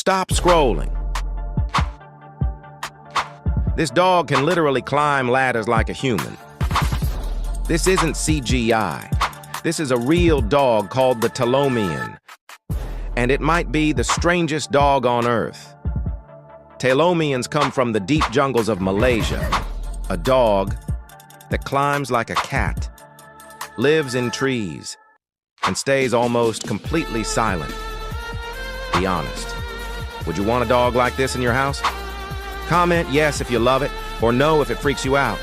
stop scrolling. This dog can literally climb ladders like a human. This isn't CGI. This is a real dog called the Telomian. And it might be the strangest dog on Earth. Telomians come from the deep jungles of Malaysia. A dog that climbs like a cat, lives in trees, and stays almost completely silent. Be honest. Would you want a dog like this in your house? Comment yes if you love it, or no if it freaks you out.